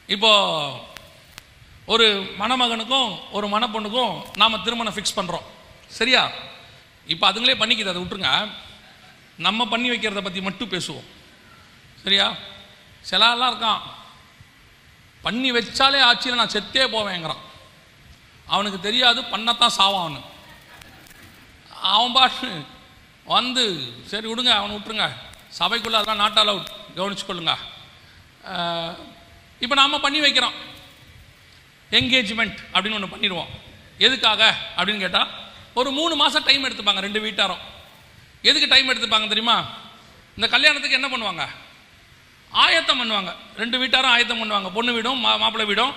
இப்போ ஒரு மணமகனுக்கும் ஒரு மணப்பொண்ணுக்கும் நாம் திருமணம் ஃபிக்ஸ் பண்ணுறோம், சரியா? இப்போ அதுங்களே பண்ணிக்குது, அதை விட்டுருங்க. நம்ம பண்ணி வைக்கிறத பற்றி மட்டும் பேசுவோம், சரியா? சிலாலாம் இருக்கான், பண்ணி வச்சாலே ஆட்சியில் நான் செத்தே போவேங்கிறான். அவனுக்கு தெரியாது பண்ணத்தான் சாவான். அவன் பாட்டு வந்து சரி விடுங்க, அவனை விட்டுருங்க, சபைக்குள்ளே அதெல்லாம் நாட் அலவுட், கவனிச்சுக்கொள்ளுங்க. இப்போ நாம் பண்ணி வைக்கிறோம், என்கேஜ்மெண்ட் அப்படின்னு ஒன்று பண்ணிடுவோம். எதுக்காக அப்படின்னு கேட்டால், ஒரு 3 மாதம் டைம் எடுத்துப்பாங்க ரெண்டு வீட்டாரும். எதுக்கு டைம் எடுத்துப்பாங்க தெரியுமா? இந்த கல்யாணத்துக்கு என்ன பண்ணுவாங்க? ஆயத்தம் பண்ணுவாங்க. ரெண்டு வீட்டாரும் ஆயத்தம் பண்ணுவாங்க, பொண்ணு வீடும் மாப்பிள்ளை வீடும்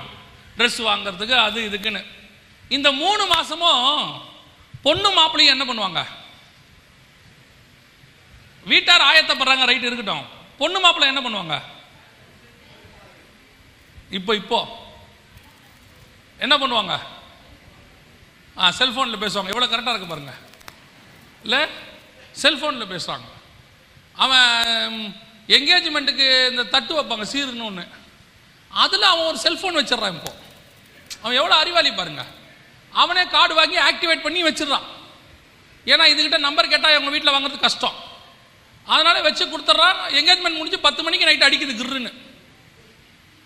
ட்ரெஸ் வாங்கிறதுக்கு, அது இதுக்குன்னு. இந்த 3 மாதமும் பொண்ணு மாப்பிள்ளையும் என்ன பண்ணுவாங்க? வீட்டார் ஆயத்தப்படுறாங்க, ரைட் இருக்கட்டும். பொண்ணு மாப்பிள்ளை என்ன பண்ணுவாங்க? இப்போ என்ன பண்ணுவாங்க? செல்ஃபோனில் பேசுவாங்க. எவ்வளோ கரெக்டாக இருக்கு பாருங்க, இல்லை? செல்ஃபோனில் பேசுவாங்க. அவன் என்கேஜ்மெண்ட்டுக்கு இந்த தட்டு வைப்பாங்க, சீருன்னு ஒன்று, அதில் அவன் ஒரு செல்ஃபோன் வச்சிடறான். இப்போ அவன் எவ்வளோ அறிவாளி பாருங்க. அவனே கார்டு வாங்கி ஆக்டிவேட் பண்ணி வச்சிடறான். ஏன்னா இதுகிட்ட நம்பர் கேட்டால் அவங்க வீட்டில் வாங்குறது கஷ்டம், அதனால வச்சு கொடுத்துட்றான். என்கேஜ்மெண்ட் முடிஞ்சு 10 மணிக்கு நைட்டு அடிக்குது கிருன்னு.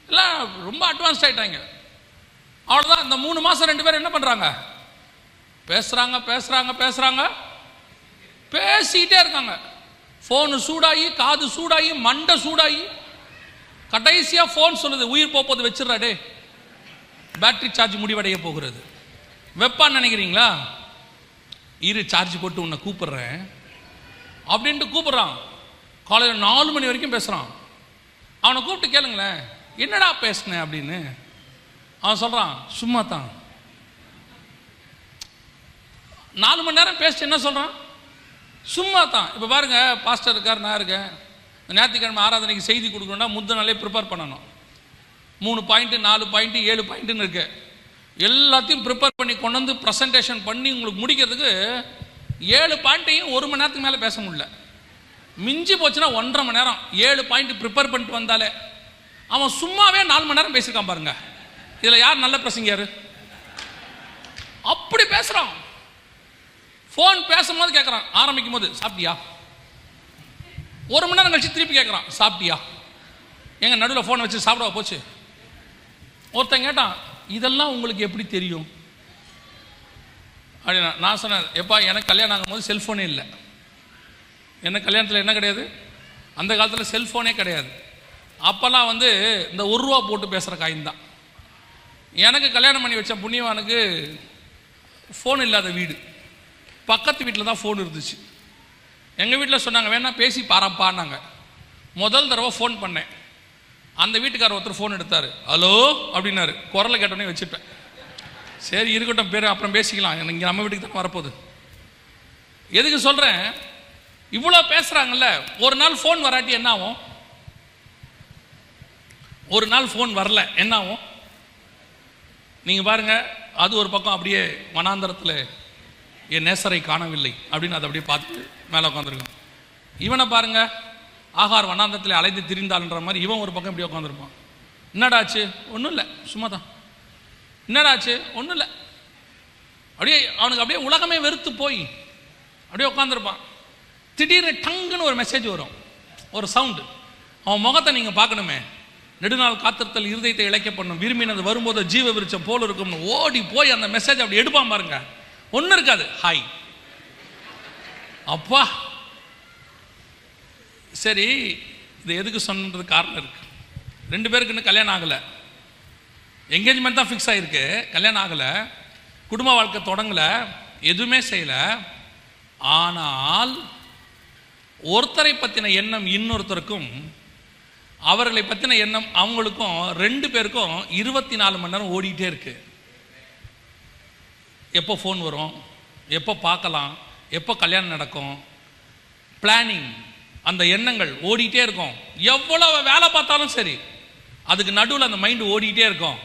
இல்லை, ரொம்ப அட்வான்ஸ்ட் ஆகிட்டாங்க. அவ்வளோதான். இந்த 3 மாதம் ரெண்டு பேரும் என்ன பண்ணுறாங்க? பேசுகிறாங்க பேசுகிறாங்க பேசுகிறாங்க, பேசிக்கிட்டே இருக்காங்க. ஃபோனு சூடாகி, காது சூடாகி, மண்டை சூடாகி, கடைசியாக ஃபோன் சொல்லுது, உயிர் போகுது, வச்சிடறாடே, பேட்டரி சார்ஜ் முடிவடைய போகிறது. வெப்பான்னு நினைக்கிறீங்களா? இரு சார்ஜ் போட்டு உன்னை கூப்பிடுறேன் அப்படின்ட்டு கூப்பிட்றான். காலையில் 4 மணி வரைக்கும் பேசுகிறான். அவனை கூப்பிட்டு கேளுங்களேன், என்னடா பேசினேன் அப்படின்னு. அவன் சொல்கிறான், சும்மா தான். 4 மணி நேரம் பேசிட்டு என்ன சொல்கிறான்? சும்மா தான். இப்போ பாருங்க, பாஸ்டர் இருக்கார், நான் இருக்கேன். ஞாயிற்றுக்கிழமை ஆராதனைக்கு செய்தி கொடுக்கணும்னா முந்தின நாளே ப்ரிப்பேர் பண்ணணும். 3 பாயிண்ட்டு 4 பாயிண்ட்டு 7 பாயிண்ட்டுன்னு இருக்கு. எல்லாத்தையும் ப்ரிப்பேர் பண்ணி கொண்டு வந்து ப்ரெசன்டேஷன் பண்ணி உங்களுக்கு முடிக்கிறதுக்கு 7 பாயிண்ட்டையும் 1 மணி நேரத்துக்கு மேலே பேச முடியல. மிஞ்சி போச்சுன்னா 1.5 மணி நேரம் 7 பாயிண்ட் ப்ரிப்பேர் பண்ணிட்டு வந்தாலே. அவன் சும்மாவே 4 மணி நேரம் பேசியிருக்கான் பாருங்க. இதில் யார் நல்ல பிரசங்கியாரு? அப்படி பேசுகிறான். ஃபோன் பேசும்போது கேட்குறான், ஆரம்பிக்கும் போது சாப்பிட்டியா, 1 மணி நேரம் கழிச்சு திருப்பி கேட்குறான், சாப்பிட்டியா. எங்க நடுவில் ஃபோனை வச்சு சாப்பிடவா போச்சு? ஒருத்தன் கேட்டான், இதெல்லாம் உங்களுக்கு எப்படி தெரியும் அப்படின்னா. நான் சொன்னேன், எப்பா எனக்கு கல்யாணம் ஆகும்போது செல்ஃபோனே இல்லை. என்ன கல்யாணத்தில் என்ன கிடையாது? அந்த காலத்தில் செல்ஃபோனே கிடையாது. அப்போல்லாம் வந்து இந்த 1 ரூபா போட்டு பேசுகிற காயின் தான். எனக்கு கல்யாணம் பண்ணி வச்ச புண்ணியவானுக்கு ஃபோன் இல்லாத வீடு, பக்கத்து வீட்டில் தான் ஃபோன் இருந்துச்சு. எங்கள் வீட்டில் சொன்னாங்க, வேணா பேசி பாராப்பான்னாங்க. முதல் தடவை ஃபோன் பண்ணேன், அந்த வீட்டுக்காரர் ஒருத்தர் ஃபோன் எடுத்தார். ஹலோ அப்படின்னாரு. குரலை கேட்டோன்னே வச்சுப்பேன். சரி இருக்கட்டும், பேர் அப்புறம் பேசிக்கலாம், இங்கே நம்ம வீட்டுக்கு தான் வரப்போகுது. எதுக்கு சொல்கிறேன்? இவ்வளோ பேசுகிறாங்கல்ல, ஒரு நாள் ஃபோன் வராட்டி என்ன ஆகும்? ஒரு நாள் ஃபோன் வரல என்ன ஆகும்? நீங்கள் பாருங்கள், அது ஒரு பக்கம் அப்படியே வனாந்தரத்தில் என் நேசரை காணவில்லை அப்படின்னு அதை அப்படியே பார்த்துட்டு மேலே உட்காந்துருக்கான். இவனை பாருங்க, ஆகார் வனாந்தரத்தில் அலைந்து திரிந்தாள்ன்ற மாதிரி இவன் ஒரு பக்கம் இப்படியே உட்காந்துருப்பான். என்னடாச்சு? ஒன்றும் இல்லை, சும்மா தான். என்னடாச்சு? ஒன்றும் இல்லை. அப்படியே அவனுக்கு அப்படியே உலகமே வெறுத்து போய் அப்படியே உட்காந்துருப்பான். திடீர்னு டங்குன்னு ஒரு மெசேஜ் வரும், ஒரு சவுண்டு. அவன் முகத்தை நீங்கள் பார்க்கணுமே. நெடுநாள் காத்திருத்தல் இருதயத்தை இழைக்க பண்ணும், விரும்பினது வரும்போது ஜீவ விருட்சம் போல் இருக்கும்னு ஓடி போய் அந்த மெசேஜ் அப்படி எடுப்பான் பாருங்க. ஒன்றும் இருக்காது, ஹாய். அப்பா சரி, இது எதுக்கு சொன்னது காரணம் இருக்கு. 2 பேருக்கு இன்னும் கல்யாணம் ஆகலை, என்கேஜ்மெண்ட் தான் ஃபிக்ஸ் ஆகிருக்கு, கல்யாணம் ஆகலை, குடும்ப வாழ்க்கை தொடங்கலை, எதுவுமே செய்யலை. ஆனால் ஒருத்தரை பற்றின எண்ணம் இன்னொருத்தருக்கும், அவர்களை பற்றின எண்ணம் அவங்களுக்கும், 2 பேருக்கும் 24 மணி நேரம் ஓடிக்கிட்டே இருக்கு. எப்போ ஃபோன் வரும், எப்போ பார்க்கலாம், எப்போ கல்யாணம் நடக்கும், பிளானிங், அந்த எண்ணங்கள் ஓடிக்கிட்டே இருக்கும். எவ்வளவு வேலை பார்த்தாலும் சரி, அதுக்கு நடுவில் அந்த மைண்டு ஓடிக்கிட்டே இருக்கும்.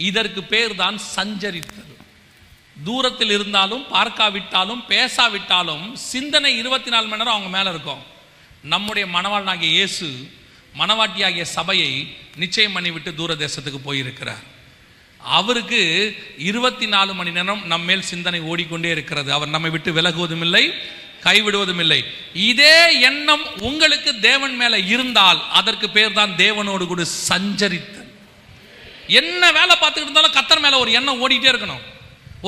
இதற்கு பேர் தான் சஞ்சரித்தல். தூரத்தில் இருந்தாலும், பார்க்காவிட்டாலும், பேசாவிட்டாலும் சிந்தனை 24 மணி நேரம் அவங்க மேலே இருக்கும். நம்முடைய மணவாளனாகிய இயேசு மணவாட்டியாகிய சபையை நிச்சயம் பண்ணி விட்டு தூர தேசத்துக்கு போயிருக்கிறார். அவருக்கு 24 மணி நேரம் நம்மேல் சிந்தனை ஓடிக்கொண்டே இருக்கிறது. அவர் நம்மை விட்டு விலகுவதும் இல்லை, கைவிடுவதும் இல்லை. இதே எண்ணம் உங்களுக்கு தேவன் மேல இருந்தால் அதற்கு பேர் தான் தேவனோடு கூட சஞ்சரித்தல். என்ன வேலை பார்த்துக்கிட்டு இருந்தாலும் கர்த்தர் மேல ஒரு எண்ணம் ஓடிட்டே இருக்கணும்.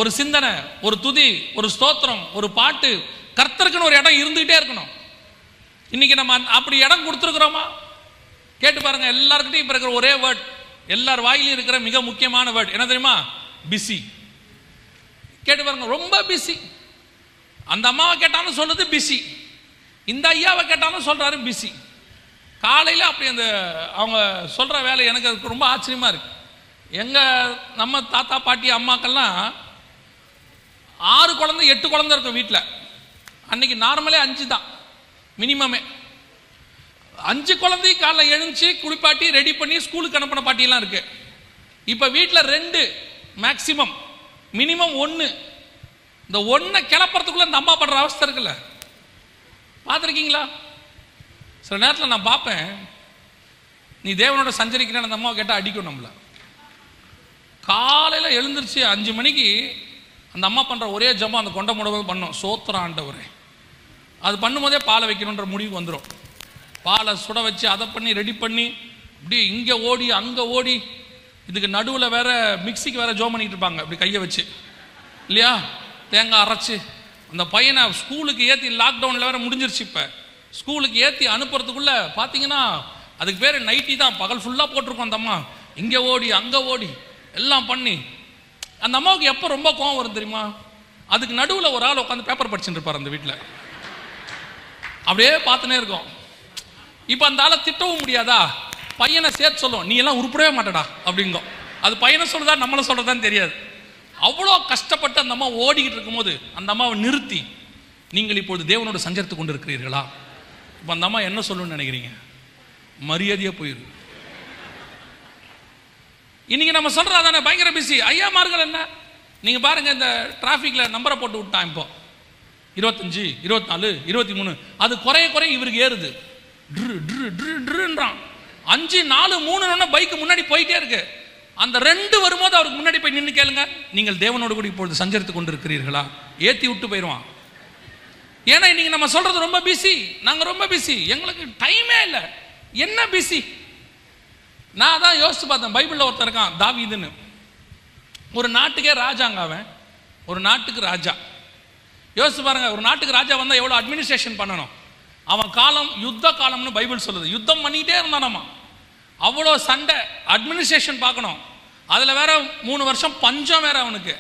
ஒரு சிந்தனை, ஒரு துதி, ஒரு ஸ்தோத்திரம், ஒரு பாட்டு, கர்த்தருக்குன்னு ஒரு இடம் இருந்துகிட்டே இருக்கணும். இன்னைக்கு நம்ம அப்படி இடம் கொடுத்துருக்குறோமா? கேட்டு பாருங்க. எல்லாருக்கிட்டையும் இப்ப இருக்கிற ஒரே வேர்ட், எல்லார் வாயிலும் இருக்கிற மிக முக்கியமான வேர்ட் என்ன தெரியுமா? பிஸி. கேட்டு பாருங்க, ரொம்ப பிஸி. அந்த அம்மாவை கேட்டாலும் சொல்லுது பிஸி, இந்த ஐயாவை கேட்டாலும் சொல்றாரு பிஸி. காலையில் அப்படி அந்த அவங்க சொல்ற வேலை எனக்கு அதுக்கு ரொம்ப ஆச்சரியமா இருக்கு. எங்க நம்ம தாத்தா பாட்டி அம்மாக்கெல்லாம் 6 குழந்தை 8 குழந்தை இருக்கும் வீட்டில். அன்னைக்கு நார்மலே 5 தான் மினிமமே. 5 குழந்தை காலைல எழுந்துச்சு குளிப்பாட்டி ரெடி பண்ணி ஸ்கூலுக்கு அனுப்பின பாட்டியெல்லாம் இருக்கு. இப்போ வீட்டில் 2 மேக்சிமம், மினிமம் 1. இந்த 1 கிளப்புறதுக்குள்ள இந்த அம்மா படுற அவஸ்தை இருக்குல்ல, பார்த்துருக்கீங்களா? சில நேரத்தில் நான் பார்ப்பேன், நீ தேவனோட சஞ்சரிக்கிறேன்னு அந்த அம்மாவை கேட்டால் அடிக்கும் நம்மள. காலையில் எழுந்திருச்சு 5 மணிக்கு அந்த அம்மா பண்ணுற ஒரே ஜம்பம் அந்த கொண்ட முடவை பண்ணோம், சோத்திர ஆண்டவரே. அது பண்ணும்போதே பாலை வைக்கணுன்ற முடிவு வந்துடும். பாலை சுட வச்சு அதை பண்ணி ரெடி பண்ணி இப்படி இங்கே ஓடி அங்கே ஓடி, இதுக்கு நடுவில் வேற மிக்சிக்கு வேற ஜோம் பண்ணிட்டு இருப்பாங்க இப்படி கையை வச்சு இல்லையா, தேங்காய் அரைச்சி அந்த பையனை ஸ்கூலுக்கு ஏற்றி, லாக்டவுனில் வேற முடிஞ்சிருச்சு, இப்போ ஸ்கூலுக்கு ஏற்றி அனுப்புறதுக்குள்ள பார்த்தீங்கன்னா அதுக்கு பேர் நைட்டி தான், பகல் ஃபுல்லாக போட்டிருக்கோம். அந்த அம்மா இங்கே ஓடி அங்கே ஓடி எல்லாம் பண்ணி, அந்த அம்மாவுக்கு எப்போ ரொம்ப கோவம் வரும் தெரியுமா? அதுக்கு நடுவில் ஒரு ஆள் உட்காந்து பேப்பர் படிச்சுட்டு இருப்பார் அந்த வீட்டில், அப்படியே பார்த்துனே இருக்கும். இப்போ அந்த ஆளை திட்டவும் முடியாதா, பையனை சேர்த்து சொல்லும், நீ எல்லாம் உருப்படவே மாட்டடா அப்படிங்கும். அது பையனை சொல்றதா நம்மளை சொல்றதான்னு தெரியாது. அவ்வளோ கஷ்டப்பட்டு அந்த அம்மா ஓடிக்கிட்டு இருக்கும்போது அந்த அம்மாவை நிறுத்தி, நீங்கள் இப்பொழுது தேவனோட சஞ்சரித்து கொண்டு இருக்கிறீர்களா? இப்போ அந்த அம்மா என்ன சொல்லணும்னு நினைக்கிறீங்க? மரியாதையாக போயிரு. இன்னைக்கு நம்ம சொல்றா தானே பயங்கர பிஸி. ஐயாமார்கள் என்ன, நீங்க பாருங்க, இந்த டிராஃபிக்ல நம்பரை போட்டு விட்டான், இப்போ 25, 24, 23, அது குறைய குறைய இவருக்கு ஏறுது. 5, 4, 3 பைக்கு முன்னாடி போயிட்டே இருக்கு. அந்த 2 வரும்போது அவருக்கு முன்னாடி போய் நின்று கேளுங்க, நீங்கள் தேவனோடு கூட இப்பொழுது சஞ்சரித்து கொண்டு இருக்கிறீர்களா? ஏற்றி விட்டு போயிடுவான். ஏன்னா இன்னைக்கு நம்ம சொல்றது ரொம்ப பிஸி, நாங்கள் ரொம்ப பிஸி, எங்களுக்கு டைமே இல்லை. என்ன பிஸி? நான் தான் யோசிச்சு பார்த்தேன். பைபிளில் ஒருத்தர் இருக்கான் தாவீதுன்னு, ஒரு நாட்டுக்கே ராஜாங்க. அவன் ஒரு நாட்டுக்கு ராஜா. யோசிச்சு பாருங்க, ஒரு நாட்டுக்கு ராஜா வந்தால் எவ்வளோ அட்மினிஸ்ட்ரேஷன் பண்ணணும். அவன் காலம் யுத்த காலம்னு பைபிள் சொல்லுது. யுத்தம் பண்ணிக்கிட்டே இருந்தானாமா, அவ்வளோ சண்டை, அட்மினிஸ்ட்ரேஷன் பார்க்கணும். அதில் வேற 3 வருஷம் பஞ்சம் வேற அவனுக்கு,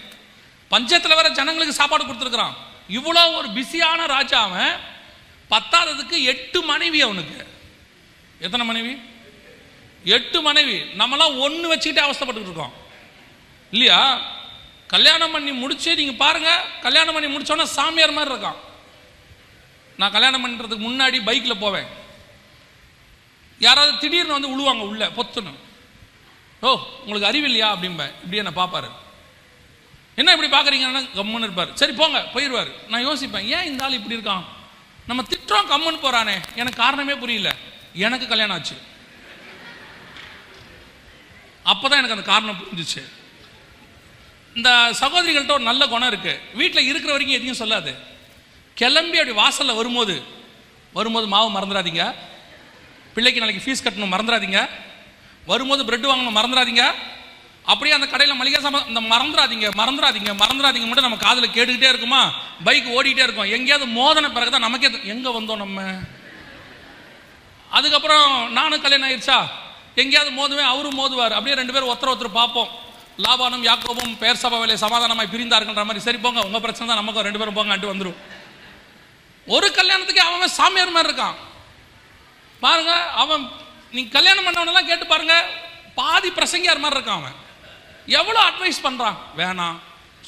பஞ்சத்தில் வேற ஜனங்களுக்கு சாப்பாடு கொடுத்துருக்குறான். இவ்வளோ ஒரு பிஸியான ராஜா அவன். 10ஆவதுக்கு 8 மனைவி அவனுக்கு. எத்தனை மனைவி? 8 மனைவி. நம்மளாம் 1 வச்சுக்கிட்டே அவஸ்தைப்பட்டு இருக்கோம் இல்லையா? கல்யாணம் பண்ணி முடிச்சு நீங்க பாருங்க, கல்யாணம் பண்ணி முடிச்சோன்னா சாமியார் மாதிரி இருக்கான். நான் கல்யாணம் பண்ணுறதுக்கு முன்னாடி பைக்கில் போவேன், யாராவது திடீர்னு வந்து விழுவாங்க உள்ள பொத்துன்னு. ஓ உங்களுக்கு அறிவு இல்லையா அப்படிம்பேன். இப்படியே நான் பார்ப்பாரு, என்ன இப்படி பார்க்குறீங்கன்னா கம்முன்னு இருப்பார். சரி போங்க போயிடுவார். நான் யோசிப்பேன், ஏன் இந்த ஆள் இப்படி இருக்கான்? நம்ம திட்டுறோம் கம்முன்னு போகிறானே, எனக்கு காரணமே புரியல. எனக்கு கல்யாணம் ஆச்சு, அப்போதான் எனக்கு அந்த காரணம் புரிஞ்சிச்சு. இந்த சகோதரிகள்கிட்ட ஒரு நல்ல குணம் இருக்கு, வீட்டில் இருக்கிற வரைக்கும் எதையும் சொல்லாது. கிளம்பி அப்படி வாசலில் வரும்போது மாவு மறந்துடாதீங்க, பிள்ளைக்கு நாளைக்கு ஃபீஸ் கட்டணும் மறந்துடாதீங்க, வரும்போது பிரெட் வாங்கணும் மறந்துடாதீங்க, அப்படியே அந்த கடையில் மளிகை சாமான் இந்த மறந்துடாதீங்க மட்டும் நம்ம காதில் கேட்டுக்கிட்டே இருக்குமா, பைக் ஓடிக்கிட்டே இருக்கும். எங்கேயாவது மோதன பிறகுதான் நமக்கே எங்கே வந்தோம் நம்ம. அதுக்கப்புறம் நானும் கல்யாணம் ஆயிடுச்சா, எங்கேயாவது மோதுவேன், அவரும் மோதுவார். அப்படியே 2 பேரும் ஒருத்தர் பார்ப்போம். லாபானும் யாக்கோபும் பெயர் சபாவிலே சமாதானமாய் பிரிந்தார்கள்ன்ற மாதிரி. சரி போங்க உங்க பிரச்சனை தான், நமக்கு 2 பேரும் போங்க அட்டு வந்துடும். ஒரு கல்யாணத்துக்கு அவன் சாமியார் மாதிரி இருக்கான் பாருங்க. அவன் நீங்க கல்யாணம் பண்ணவனெல்லாம் கேட்டு பாருங்க, பாதி பிரசங்கியார் மாதிரி இருக்கான். அவன் எவ்வளோ அட்வைஸ் பண்றான், வேணாம்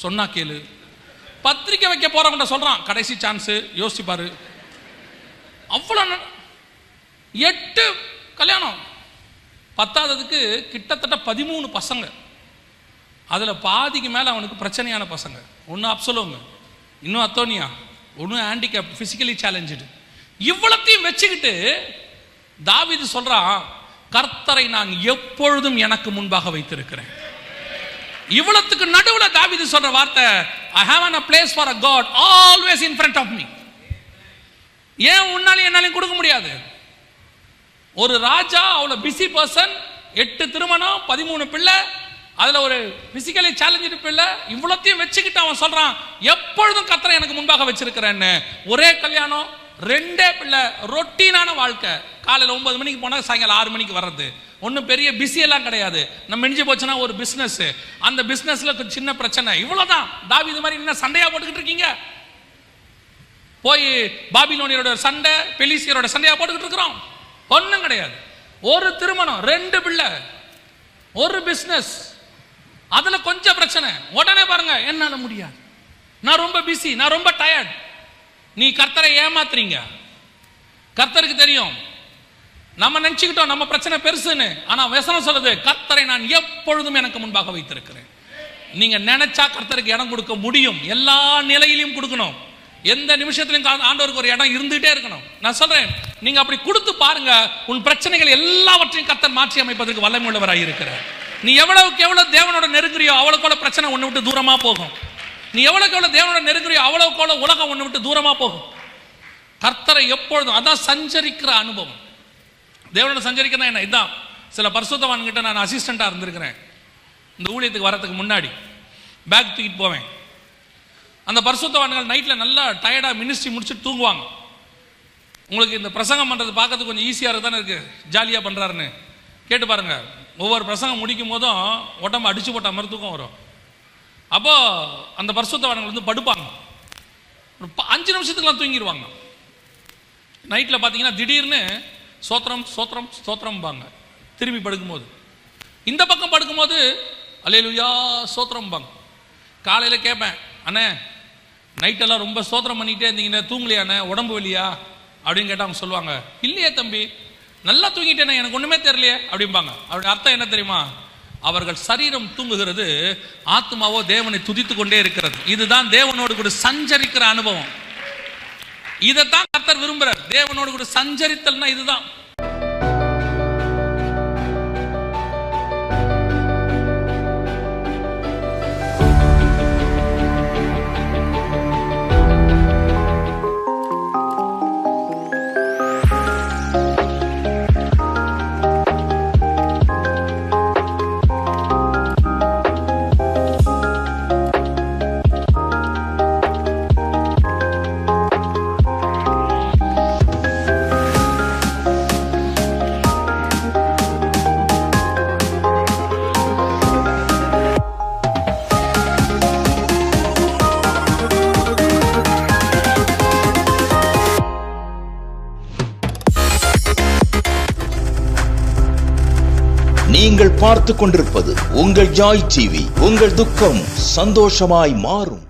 சொன்னா கேளு. பத்திரிக்கை வைக்க போறவங்க சொல்றான், கடைசி சான்ஸ் யோசிச்சு பாரு. அவ்வளோ 8 கல்யாணம், 10ஆவதுக்கு கிட்டத்தட்ட 13 பசங்க. அதில் பாதிக்கு மேலே அவனுக்கு பிரச்சனையான பசங்க. ஒன்று அப்சலோமு, இன்னும் அத்தோனியா, ஒன்று ஹேண்டிகேப், ஃபிசிக்கலி சேலஞ்சு. இவ்வளத்தையும் வச்சுக்கிட்டு தாவீது சொல்றான், கர்த்தரை நான் எப்பொழுதும் எனக்கு முன்பாக வைத்திருக்கிறேன். இவ்வளவுக்கு நடுவுல தாவீது சொல்ற வார்த்தை, I have a place for a God always in front of me. ஏன் உன்னாலையும் என்னாலையும் கொடுக்க முடியாது? ஒரு ராஜா, அவ்வளவு பிஸி பர்சன், 8 திருமணம், 13 பிள்ளை, அதுல ஒரு பிசிக்கலி சேலஞ்சு பிள்ளை, இவ்வளத்தையும் வச்சுக்கிட்டு அவன் சொல்றான், எப்பொழுதும் கர்த்தரை எனக்கு முன்பாக வச்சிருக்கிறேன்னு. ஒரே கல்யாணம், 2 பிள்ளை, ரொட்டீனான வாழ்க்கை. காலையில் 9 மணிக்கு போனால் சாயங்காலம் 6 மணிக்கு வர்றது. ஒன்றும் பெரிய பிஸியெல்லாம் கிடையாது. நம்ம மிஞ்சி போச்சுன்னா ஒரு பிஸ்னஸ், அந்த பிஸ்னஸ்ல சின்ன பிரச்சனை, இவ்வளோதான். தாவீது மாதிரி என்ன சண்டையா போட்டுக்கிட்டு இருக்கீங்க? போய் பாபிலோனியரோட சண்டை, பெலிசியரோட சண்டையா போட்டுக்கிட்டு இருக்கிறோம்? ஒன்றும் கிடையாது. ஒரு திருமணம், 2 பிள்ளை, ஒரு பிஸ்னஸ், அதுல கொஞ்சம் பிரச்சனை. உடனே பாருங்க, என்னால முடியாது, நான் ரொம்ப பிஸி, நான் ரொம்ப டயர்ட். நீ கர்த்தரை ஏமாத்துறீங்க. கர்த்தருக்கு தெரியும். நம்ம நினைச்சுக்கிட்டோம் நம்ம பிரச்சனை பெருசுன்னு. ஆனா வசனம் சொல்லுது, கர்த்தரை நான் எப்பொழுதும் எனக்கு முன்பாக வைத்திருக்கிறேன். நீங்க நினைச்சா கர்த்தருக்கு இடம் கொடுக்க முடியும். எல்லா நிலையிலும் கொடுக்கணும். எந்த நிமிஷத்திலும் ஆண்டவருக்கு ஒரு இடம் இருந்துகிட்டே இருக்கணும். நான் சொல்றேன், நீங்க அப்படி கொடுத்து பாருங்க, உன் பிரச்சனைகள் எல்லாவற்றையும் கர்த்தர் மாற்றி அமைப்பதற்கு வல்லமை உள்ளவராக இருக்கிறார். நீ எவ்வளவுக்கு எவ்வளவு தேவனோட நெருங்குறியோ அவ்வளவுக்கு பிரச்சனை ஒண்ணு விட்டு தூரமா போகும். நீ எவ்வளவுக்கு எவ்வளவு தேவனோட நெருங்குறியோ அவ்வளவுக்கு உலகம் ஒண்ணு விட்டு தூரமா போகும். கர்த்தரை எப்பொழுதும், அதான் சஞ்சரிக்கிற அனுபவம். தேவனோட சஞ்சரிக்கிறதா என்ன? இதான். சில பரிசுத்தவான்கிட்ட நான் அசிஸ்டண்டா இருந்திருக்கிறேன். இந்த ஊழியத்துக்கு வரதுக்கு முன்னாடி பேக் தூக்கிட்டு போவேன். அந்த பரிசுத்தவான்கள் நைட்ல நல்லா டயர்டா மினிஸ்ட்ரி முடிச்சுட்டு தூங்குவாங்க. உங்களுக்கு இந்த பிரசங்கம் பண்றது பார்க்கறதுக்கு கொஞ்சம் ஈஸியா தானே இருக்கு, ஜாலியா பண்றாருன்னு கேட்டு பாருங்க. ஒவ்வொரு பிரசங்கம் முடிக்கும் போதும் உடம்பு அடிச்சு போட்ட மாதிரி தூக்கம் வரும். அப்போ அந்த பரிசுத்தவான்கள் வந்து படுப்பாங்க, 5 நிமிஷத்துக்குலாம் தூங்கிடுவாங்க. நைட்டில் பார்த்தீங்கன்னா திடீர்னு சோத்திரம் சோத்திரம் சோத்திரம்பாங்க. திரும்பி படுக்கும்போது இந்த பக்கம் படுக்கும்போது அல்லேலூயா சோத்திரம்பாங்க. காலையில் கேட்பேன், அண்ணே நைட்டெல்லாம் ரொம்ப சோத்திரம் பண்ணிக்கிட்டே இருந்தீங்கன்னா தூங்கலையாண்ணே, உடம்பு வலியா அப்படின்னு கேட்டால் அவங்க சொல்லுவாங்க, இல்லையே தம்பி நல்லா தூங்கிட்டேனே, எனக்கு ஒன்றுமே தெரியலையே அப்படிம்பாங்க. அவருடைய அர்த்தம் என்ன தெரியுமா? அவர்கள் சரீரம் தூங்குகிறது, ஆத்மாவோ தேவனை துதித்து கொண்டே இருக்கிறது. இதுதான் தேவனோடு கூட சஞ்சரிக்கிற அனுபவம். இதைத்தான் கர்த்தர் விரும்புறார். தேவனோடு கூட சஞ்சரித்தல்னா இதுதான். நீங்கள் பார்த்து கொண்டிருப்பது உங்கள் ஜாய் டிவி. உங்கள் துக்கம் சந்தோஷமாய் மாறும்.